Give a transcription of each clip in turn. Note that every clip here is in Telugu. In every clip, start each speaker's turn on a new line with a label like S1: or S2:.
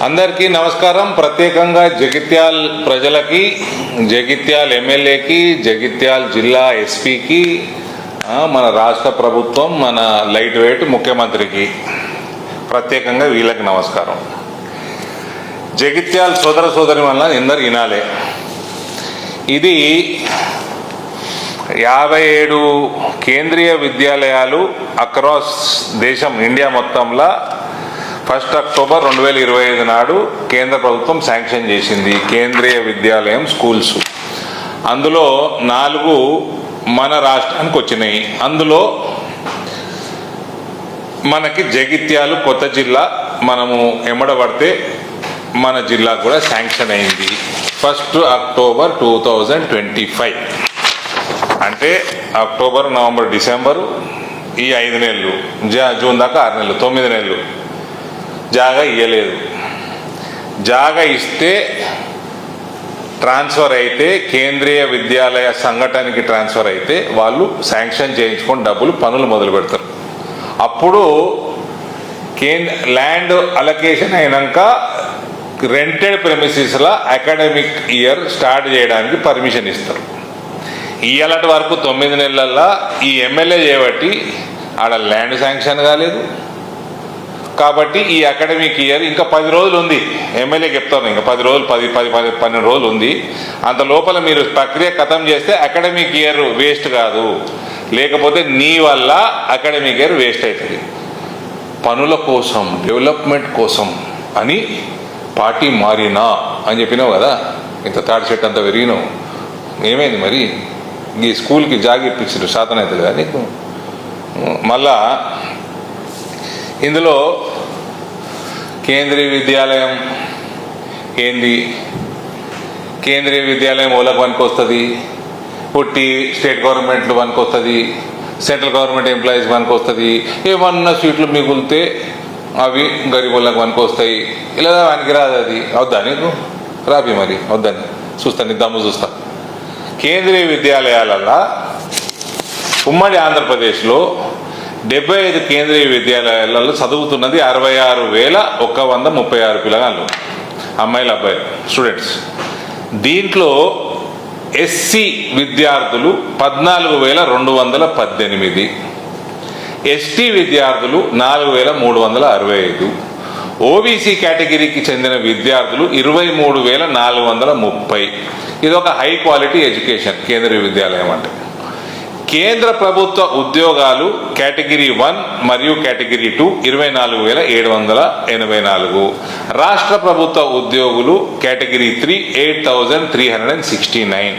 S1: అందరికీ నమస్కారం. ప్రత్యేకంగా జగిత్యాల్ ప్రజలకి, జగిత్యాల్ ఎమ్మెల్యేకి, జగిత్యాల్ జిల్లా ఎస్పీకి, మన రాష్ట్ర ప్రభుత్వం, మన లైట్ వెయిట్ ముఖ్యమంత్రికి ప్రత్యేకంగా వీళ్ళకి నమస్కారం. జగిత్యాల్ సోదర సోదరి వల్ల అందరు వినాలే. ఇది 57 కేంద్రీయ విద్యాలయాలు అక్రాస్ దేశం, ఇండియా మొత్తంలో 1 అక్టోబర్ 2025 నాడు కేంద్ర ప్రభుత్వం శాంక్షన్ చేసింది కేంద్రీయ విద్యాలయం స్కూల్స్. అందులో 4 మన రాష్ట్రానికి వచ్చినాయి. అందులో మనకి జగిత్యాలు కొత్త జిల్లా, మనము ఎమ్మడబడితే మన జిల్లా కూడా శాంక్షన్ అయింది 1 అక్టోబర్ 2025. అంటే అక్టోబర్, నవంబర్, డిసెంబరు, ఈ 5 నెలలు, జూన్ దాకా 6 నెలలు, 9 నెలలు జాగా ఇవ్వలేదు. జాగా ఇస్తే ట్రాన్స్ఫర్ అయితే, కేంద్రీయ విద్యాలయ సంఘటనకి ట్రాన్స్ఫర్ అయితే వాళ్ళు శాంక్షన్ చేయించుకొని డబ్బులు, పనులు మొదలు పెడతారు. అప్పుడు ల్యాండ్ అలొకేషన్ అయినాక రెంటెడ్ ప్రెమిసెస్ల అకాడమిక్ ఇయర్ స్టార్ట్ చేయడానికి పర్మిషన్ ఇస్తారు. ఇయ్యాలటి వరకు 9 నెలల్లో ఈ ఎమ్మెల్యే చేయబట్టి ఆడ ల్యాండ్ శాంక్షన్ కాలేదు. కాబట్టి ఈ అకాడమిక్ ఇయర్ ఇంకా 10 రోజులు ఉంది. ఎమ్మెల్యే చెప్తాను, ఇంకా 10 రోజులు, 12 రోజులు ఉంది. అంత లోపల మీరు ప్రక్రియ ఖతం చేస్తే అకాడమిక్ ఇయర్ వేస్ట్ కాదు, లేకపోతే నీ వల్ల అకాడమిక్ ఇయర్ వేస్ట్ అవుతుంది. పనుల కోసం, డెవలప్మెంట్ కోసం అని పార్టీ మారినా అని చెప్పినావు కదా. ఇంత తాడి చెట్టు అంత పెరిగినావు, ఏమైంది మరి? ఈ స్కూల్కి జాగి ఇప్పించారు, శాతం అవుతుంది కదా నీకు. మళ్ళా ఇందులో కేంద్రీయ విద్యాలయం ఏంది? కేంద్రీయ విద్యాలయం ఓలకు పనికి వస్తుంది, పుట్టి స్టేట్ గవర్నమెంట్లు పనికి వస్తుంది, సెంట్రల్ గవర్నమెంట్ ఎంప్లాయీస్ పనికి వస్తుంది. ఏమన్నా సీట్లు మిగులితే అవి గరీబులకు పనికి వస్తాయి. ఇలా వానికి రాదు. అది వద్దా నీకు? రాపి మరి, వద్దని చూస్తాను, నీ దమ్ము చూస్తా. కేంద్రీయ విద్యాలయాలలో ఉమ్మడి ఆంధ్రప్రదేశ్లో 75 కేంద్రీయ విద్యాలయాలలో చదువుతున్నది 66,136 పిల్లగాళ్ళు, అమ్మాయిలు, అబ్బాయిలు, స్టూడెంట్స్. దీంట్లో ఎస్సీ విద్యార్థులు 14,218, ఎస్టీ విద్యార్థులు 4,365, ఓబీసీ కేటగిరీకి చెందిన విద్యార్థులు 23,430. ఇది ఒక హై క్వాలిటీ ఎడ్యుకేషన్ కేంద్రీయ విద్యాలయం అంటే. కేంద్ర ప్రభుత్వ ఉద్యోగాలు కేటగిరీ 1 మరియు కేటగిరీ 2 24,784, రాష్ట్ర ప్రభుత్వ ఉద్యోగులు కేటగిరీ 3 8,369,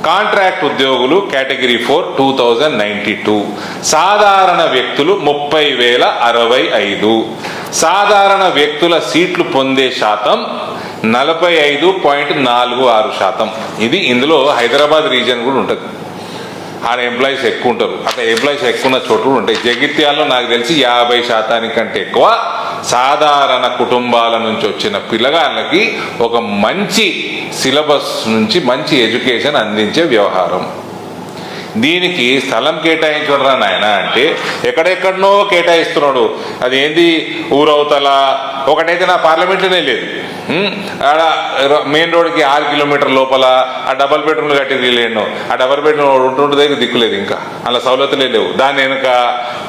S1: కాంట్రాక్ట్ ఉద్యోగులు కేటగిరీ 4 2,092, సాధారణ వ్యక్తులు 30,065. సాధారణ వ్యక్తుల సీట్లు పొందే శాతం 45.46%. ఇది ఇందులో హైదరాబాద్ రీజియన్ కూడా ఉంటుంది. ఆడ ఎంప్లాయీస్ ఎక్కువ ఉంటారు. అట్లా ఎంప్లాయీస్ ఎక్కువ ఉన్న చోట్లు ఉంటాయి. జగిత్యాల్లో నాకు తెలిసి 50% కంటే ఎక్కువ సాధారణ కుటుంబాల నుంచి వచ్చిన పిల్లగాళ్ళకి ఒక మంచి సిలబస్ నుంచి మంచి ఎడ్యుకేషన్ అందించే వ్యవహారం. దీనికి స్థలం కేటాయించడం రా నాయన అంటే ఎక్కడెక్కడనో కేటాయిస్తున్నాడు. అదేంది ఊరవతల ఒకటైతే నా పార్లమెంట్లోనే లేదు. ఆడ మెయిన్ రోడ్కి 6 కిలోమీటర్ లోపల ఆ డబల్ బెడ్రూమ్లు కట్టి లేను. ఆ డబల్ బెడ్రూమ్ ఉంటుండే దగ్గర దిక్కులేదు, ఇంకా అలా సౌలతులే లేవు. దాని వెనుక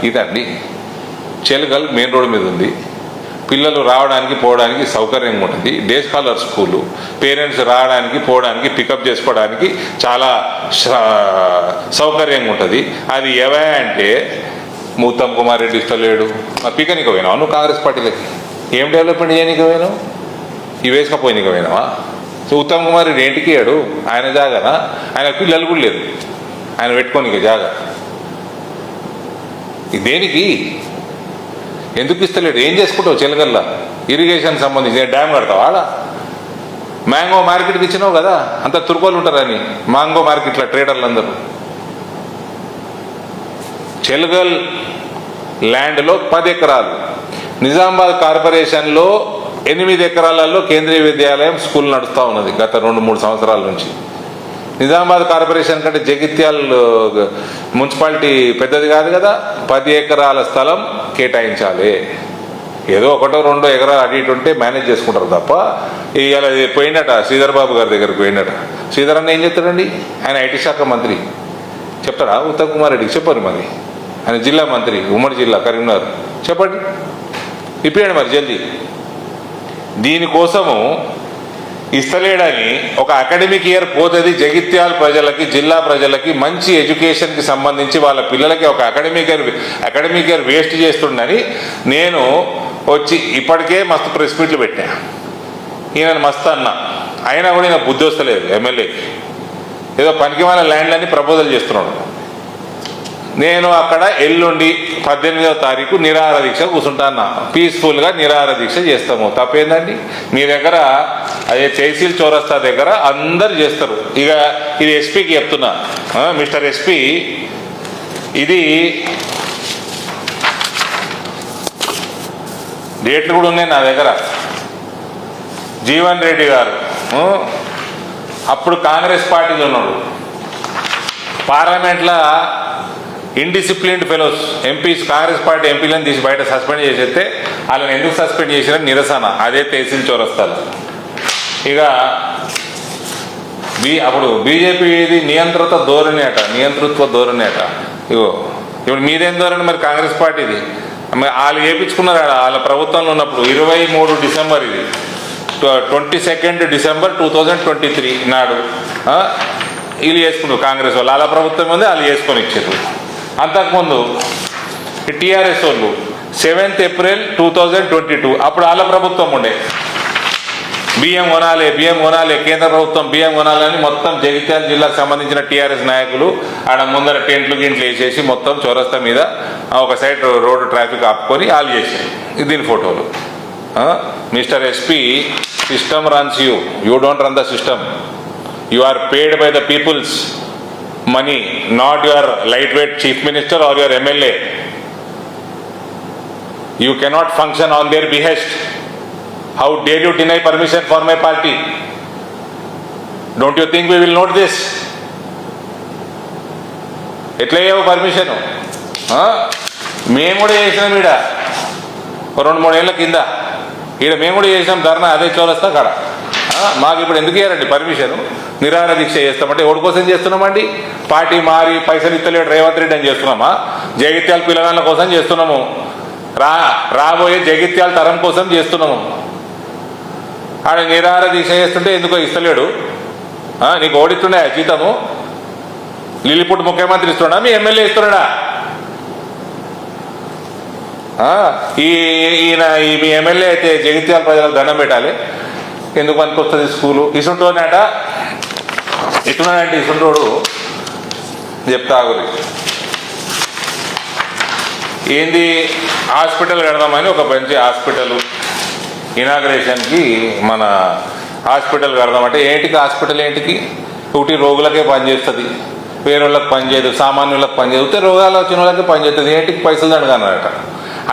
S1: ఇదండి చెలగల్ మెయిన్ రోడ్ మీద ఉంది. పిల్లలు రావడానికి పోవడానికి సౌకర్యంగా ఉంటుంది. డే స్కాలర్ స్కూలు, పేరెంట్స్ రావడానికి పోవడానికి పికప్ చేసుకోవడానికి చాలా సౌకర్యంగా ఉంటుంది. అది ఎవే అంటే ఉత్తమ్ కుమార్ రెడ్డి ఇస్తలేడు. పికనికి పోయినావు నువ్వు కాంగ్రెస్ పార్టీలకి? ఏం డెవలప్మెంట్ చేయనీకి పోయినావు? ఇవి వేసుకపోయినీకి పోయినావా? సో ఉత్తమ్ కుమార్ రెడ్డి ఏంటికి ఇయ్యాడు? ఆయన జాగానా? ఆయన పిల్లలు కూడా లేదు ఆయన పెట్టుకోనికి జాగా. దేనికి, ఎందుకు ఇస్తలేడు? ఏం చేసుకుంటావు? చెలగల్లా ఇరిగేషన్ సంబంధించి డ్యామ్ కడతావు. ఆడ మ్యాంగో మార్కెట్కి ఇచ్చినావు కదా, అంత తుర్కోలు ఉంటారని మ్యాంగో మార్కెట్లో ట్రేడర్లు అందరూ. చెలగల్ ల్యాండ్లో 10 ఎకరాలు, నిజామాబాద్ కార్పొరేషన్లో 8 ఎకరాలలో కేంద్రీయ విద్యాలయం స్కూల్ నడుస్తూ ఉన్నది గత 2-3 సంవత్సరాల నుంచి. నిజామాబాద్ కార్పొరేషన్ కంటే జగిత్యాల్ మున్సిపాలిటీ పెద్దది కాదు కదా. 10 ఎకరాల స్థలం కేటాయించాలి. ఏదో ఒకటో రెండో ఎకరాలు అటు ఇటు ఉంటే మేనేజ్ చేసుకుంటారు తప్ప ఇలా పోయినట శ్రీధర్ బాబు గారి దగ్గరికి పోయినట. శ్రీధర్ అన్న ఏం చెప్తాడండి? ఆయన ఐటీ శాఖ మంత్రి. చెప్తాడా ఉత్తమ్ కుమార్ రెడ్డికి? చెప్పారు మరి. ఆయన జిల్లా మంత్రి, ఉమ్మడి జిల్లా కరీంనగర్. చెప్పండి, ఇప్పియండి మరి జల్దీ. దీనికోసము ఇస్తలేడని ఒక అకాడమిక్ ఇయర్ పోతుంది. జగిత్యాల ప్రజలకి, జిల్లా ప్రజలకి మంచి ఎడ్యుకేషన్కి సంబంధించి వాళ్ళ పిల్లలకి ఒక అకాడమిక్ ఇయర్ వేస్ట్ చేస్తుండని నేను వచ్చి ఇప్పటికే మస్తు ప్రెస్ మీట్లు పెట్టా. ఈయన మస్తు అన్న, అయినా కూడా ఈయన బుద్ధి వస్తలేదు. ఎమ్మెల్యేకి ఏదో పనికి వాళ్ళ ల్యాండ్లన్నీ ప్రపోజల్ చేస్తున్నాడు. నేను అక్కడ ఎల్లుండి 18వ తారీఖు నిరాహార దీక్ష కూర్చుంటాను. పీస్ఫుల్గా నిరాహార దీక్ష చేస్తాము. తప్పేందండి? మీ దగ్గర అదే తహసీల్ చౌరస్తా దగ్గర అందరు చేస్తారు. ఇక ఇది ఎస్పీకి చెప్తున్నా, మిస్టర్ ఎస్పీ, ఇది డేట్లు కూడా ఉన్నాయి నా దగ్గర. జీవన్ రెడ్డి గారు అప్పుడు కాంగ్రెస్ పార్టీలో ఉన్నాడు. పార్లమెంట్లో indisciplined fellows MPs, Congress party ఎంపీలను తీసి బయట సస్పెండ్ చేసేస్తే వాళ్ళని ఎందుకు సస్పెండ్ చేసినా నిరసన అదే తహసీల్ చౌరస్తాలో. ఇక అప్పుడు బీజేపీది నియంత్రిత్వ ధోరణి అట. ఇగో ఇప్పుడు మీదేం ధోరణి మరి? కాంగ్రెస్ పార్టీది. వాళ్ళు చేయించుకున్నారు వాళ్ళ ప్రభుత్వంలో ఉన్నప్పుడు 23 డిసెంబర్, ఇది 22 డిసెంబర్ 2023 నాడు వీళ్ళు చేసుకున్నారు. కాంగ్రెస్ వాళ్ళు వాళ్ళ ప్రభుత్వం ఉంది, వాళ్ళు చేసుకొని ఇచ్చారు. అంతకుముందు టీఆర్ఎస్ వాళ్ళు 7th ఏప్రిల్ 2022 అప్పుడు వాళ్ళ ప్రభుత్వం ఉండే. బియ్యం కొనాలి, కేంద్ర ప్రభుత్వం బియ్యం కొనాలని మొత్తం జగిత్యాల జిల్లాకు సంబంధించిన టీఆర్ఎస్ నాయకులు ఆడ ముందర టెంట్లు వేసేసి మొత్తం చౌరస్తా మీద ఒక సైడ్ రోడ్డు ట్రాఫిక్ ఆపుకొని వాళ్ళు చేశారు. దీని ఫోటోలు. Mister SP, system runs you don't run the system. You are paid by the peoples money, not your lightweight chief minister or your MLA. You cannot function on their behest. How dare you deny permission for my party? Don't you think we will note this? ఎట్లా అయ్యావు పర్మిషన్? మేము కూడా చేసినాం ఈడ 2-3 ఏళ్ళ కింద. ఈడ మేము కూడా చేసినాం ధర్నా అదే చౌరస్తా కాడ. మాకు ఇప్పుడు ఎందుకు ఇయ్యారండి పర్మిషన్? నిరాహార దీక్ష చేస్తామంటే ఎవరి కోసం చేస్తున్నామండి? పార్టీ మారి పైసలు ఇస్తలేడు రేవంత్ రెడ్డి అని చేస్తున్నామా? జగిత్యాల పిల్లగాళ్ళ కోసం చేస్తున్నాము. రాబోయే జగిత్యాల తరం కోసం చేస్తున్నాము. ఆడ నిరాహార దీక్ష చేస్తుంటే ఎందుకో ఇస్తలేడు. నీకు ఓడిస్తుండే జీతము? లిల్లిపుట్ ముఖ్యమంత్రి ఇస్తున్నాడా? మీ ఎమ్మెల్యే ఇస్తున్నాడా? ఈయన మీ ఎమ్మెల్యే అయితే జగిత్యాల ప్రజలకు దండం పెట్టాలి. ఎందుకు పనికి వస్తుంది స్కూలు? ఇసుంటోనేట ఎట్టున్నాడంటే ఇసుంటోడు చెప్తా గురి ఏంది, హాస్పిటల్ కడదామని ఒక మంచి హాస్పిటల్ ఇనాగ్రేషన్కి మన హాస్పిటల్ కడదామంటే ఏంటికి హాస్పిటల్ ఏంటికి? ఒకటి రోగులకే పనిచేస్తుంది, వేరే వాళ్ళకి పనిచేయదు, సామాన్యులకు పనిచేస్తే రోగాలు వచ్చిన వాళ్ళకి పనిచేస్తుంది. ఏంటికి పైసలు దండగన్నారట.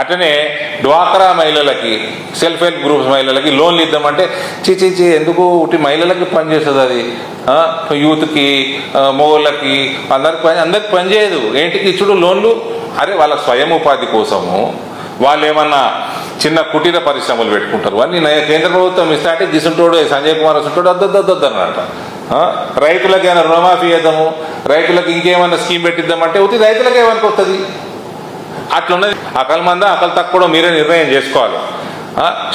S1: అట్లనే డ్వాక్రా మహిళలకి, సెల్ఫ్ హెల్ప్ గ్రూప్స్ మహిళలకి లోన్లు ఇద్దామంటే చీ ఎందుకు ఒకటి మహిళలకి పనిచేస్తుంది, అది యూత్కి, మొగోళ్ళకి, అందరికి పనిచేయదు. ఏంటికి ఇచ్చుడు లోన్లు? అరే వాళ్ళ స్వయం ఉపాధి కోసము వాళ్ళు ఏమన్నా చిన్న కుటీర పరిశ్రమలు పెట్టుకుంటారు. అన్నీ కేంద్ర ప్రభుత్వం ఇస్తా అంటే దిసుంటోడు సంజయ్ కుమార్ వస్తుంటాడు వద్దొద్దొద్దు అన్నమాట. రైతులకి ఏమైనా రుణమాఫీ చేద్దాము, రైతులకు ఇంకేమైనా స్కీమ్ పెట్టిద్దామంటే ఒకటి రైతులకి ఏమనికి వస్తుంది? అట్లున్నది. అకల్ మందా అకల్ తక్కువ మీరే నిర్ణయం చేసుకోవాలి.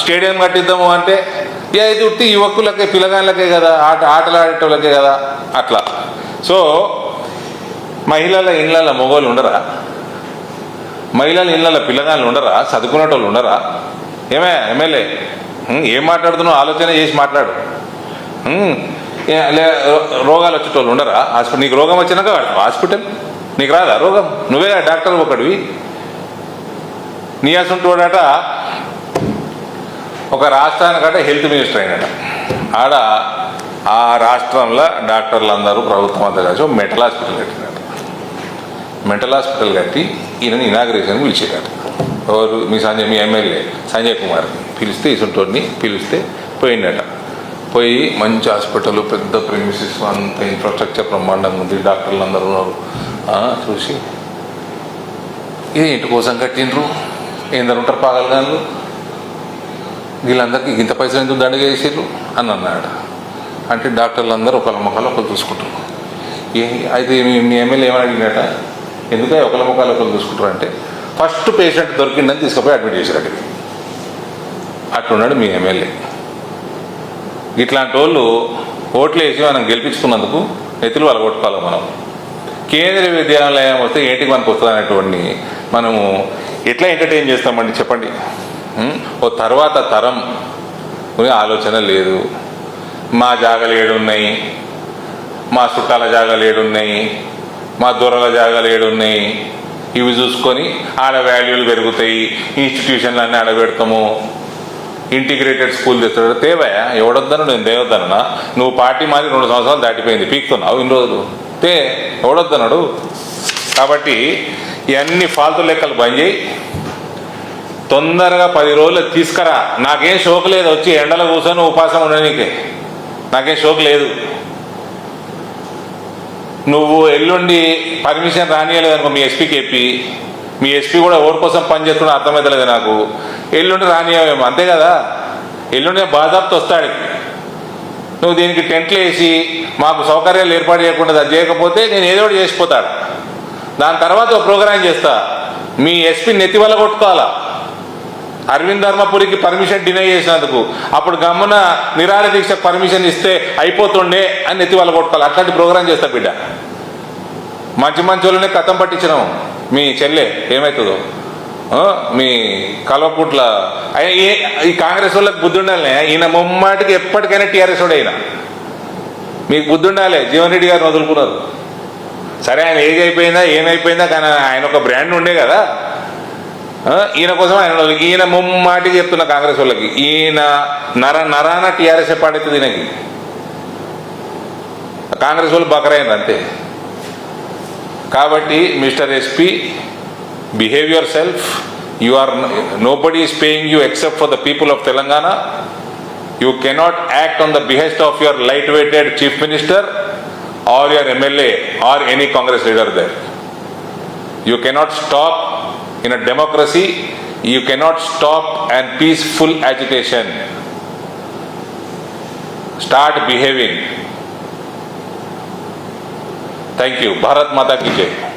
S1: స్టేడియం కట్టిద్దాము అంటే ఇది ఉట్టి యువకులకే, పిల్లగాళ్ళకే కదా, ఆటలు ఆడేటోళ్ళకే కదా. అట్లా. సో మహిళల ఇళ్ళ మొగోళ్ళు ఉండరా? మహిళల ఇళ్ళ పిల్లగాళ్ళు ఉండరా? చదువుకునేటోళ్ళు ఉండరా? ఏమే ఎమ్మెల్యే ఏం మాట్లాడుతున్నావు? ఆలోచన చేసి మాట్లాడు. రోగాలు వచ్చేటోళ్ళు ఉండరా? హాస్పిటల్ నీకు రోగం వచ్చినాక హాస్పిటల్ నీకు రాదా రోగం? నువ్వే డాక్టర్ ఒకటివి. నీయాసుంటోడట ఒక రాష్ట్రానికట హెల్త్ మినిస్టర్ అయినట. ఆడ ఆ రాష్ట్రంలో డాక్టర్లు అందరూ ప్రభుత్వం అంతా కలిసి మెంటల్ హాస్పిటల్ కట్టినట. మెంటల్ హాస్పిటల్ కట్టి ఈయనని ఇనాగ్రేషన్ పిలిచేటట. ఎవరు? మీ ఎమ్మెల్యే సంజయ్ కుమార్ పిలిస్తే, ఇసుంటోడిని పిలిస్తే పోయిందట. పోయి మంచి హాస్పిటల్, పెద్ద ప్రెమిసెస్, అంత ఇన్ఫ్రాస్ట్రక్చర్ బ్రహ్మాండంగా ఉంది, డాక్టర్లు అందరూ ఉన్నారు. చూసి ఇది ఇంటి కోసం కట్టిండ్రు, ఏందరు ఉంటారు పాగలగాళ్ళు, వీళ్ళందరికీ ఇంత పైసలు ఎందుకు దండగ చేసారు అని అన్నాడు. అంటే డాక్టర్లు అందరూ ఒకళ్ళ ముఖాలు ఒకరు చూసుకుంటారు. అయితే మీ ఎమ్మెల్యే ఏమని అడిగినట, ఎందుకంటే ఒకళ్ళ ముఖాలు ఒకరు చూసుకుంటారు అంటే ఫస్ట్ పేషెంట్ దొరికిందని తీసుకుపోయి అడ్మిట్ చేశారు అక్కడికి. అట్లున్నాడు మీ ఎమ్మెల్యే. ఇట్లాంటి వాళ్ళు ఓట్లు వేసి మనం గెలిపించుకున్నందుకు ఎత్తులు వాళ్ళు కొట్టుకోవాలి. మనం కేంద్రీయ విద్యాలయం వస్తే ఏంటికి మనకు వస్తుంది అనేటువంటి మనము ఎట్లా ఎంటర్టైన్ చేస్తామండి చెప్పండి. ఓ తర్వాత తరం ఆలోచన లేదు. మా జాగాలు ఏడున్నాయి, మా చుట్టాల జాగాలు ఏడున్నాయి, మా దొరల జాగాలు ఏడున్నాయి, ఇవి చూసుకొని ఆడ వాల్యూలు పెరుగుతాయి, ఇన్స్టిట్యూషన్లు అన్నీ ఆడబెడతాము, ఇంటిగ్రేటెడ్ స్కూల్ తెస్తాడు. తేవయా ఎవడొద్దను, నేను దేవద్దనా? నువ్వు పార్టీ మారి 2 సంవత్సరాలు దాటిపోయింది, పీక్తున్నావు ఇన్ని రోజులు. ఎవడొద్దన్నాడు? కాబట్టి ఇవన్నీ ఫాల్తు లెక్కలు బంద్ చేయి, తొందరగా 10 రోజులు తీసుకురా. నాకేం షోక్ లేదు వచ్చి ఎండలో కూర్చొని ఉపాసం ఉండనీకే, నాకేం షోక్ లేదు. నువ్వు ఎల్లుండి పర్మిషన్ రానియలేదు అనుకో మీ ఎస్పీకి చెప్పి, మీ ఎస్పీ కూడా ఎవరి కోసం పనిచేస్తున్నా అర్థమవుతలేదు నాకు, ఎల్లుండి రానియవేమో అంతే కదా. ఎల్లుండి బాజాబ్తో వస్తాడు. నువ్వు దీనికి టెంట్లు వేసి మాకు సౌకర్యాలు ఏర్పాటు చేయకుండా అది చేయకపోతే నేను ఏదో ఒకటి చేసిపోతాడు. దాని తర్వాత ఒక ప్రోగ్రాం చేస్తా, మీ ఎస్పీ నెత్తి వల్ల కొట్టుకోవాలా. అరవింద్ ధర్మపురికి పర్మిషన్ డినై చేసినందుకు అప్పుడు గమ్మున నిరాహార దీక్ష పర్మిషన్ ఇస్తే అయిపోతుండే అని నెత్తి వల్ల కొట్టుకోవాలి. అట్లాంటి ప్రోగ్రాం చేస్తా బిడ్డ. మంచి మంచి వాళ్ళనే కథం పట్టించినాం. మీ చెల్లె ఏమవుతుందో మీ కల్వకుట్ల ఈ కాంగ్రెస్ వాళ్ళకి బుద్ధి ఉండాలి. ఈయన ముమ్మాటికి ఎప్పటికైనా టీఆర్ఎస్ వాడు అయినా మీకు బుద్ధి ఉండాలి. జీవన్ రెడ్డి గారిని వదులుకున్నారు సరే, ఆయన ఏజ్ అయిపోయిందా ఏమైపోయిందా, కానీ ఆయన ఒక బ్రాండ్ ఉండే కదా. ఈయన కోసం ఈయన ముమ్మాటికి చెప్తున్న కాంగ్రెస్ వాళ్ళకి, ఈయన నరాన టీఆర్ఎస్ పాడైతుంది. ఈయనకి కాంగ్రెస్ వాళ్ళు బకరైంది అంతే. కాబట్టి mister SP, behave your self. You are, nobody is paying you except for the people of Telangana. You cannot act on the behest of your light-weighted chief minister or your MLA or any Congress leader there. You cannot stop in a democracy. You cannot stop an peaceful agitation. Start behaving. Thank you. Bharat Mata ki jai.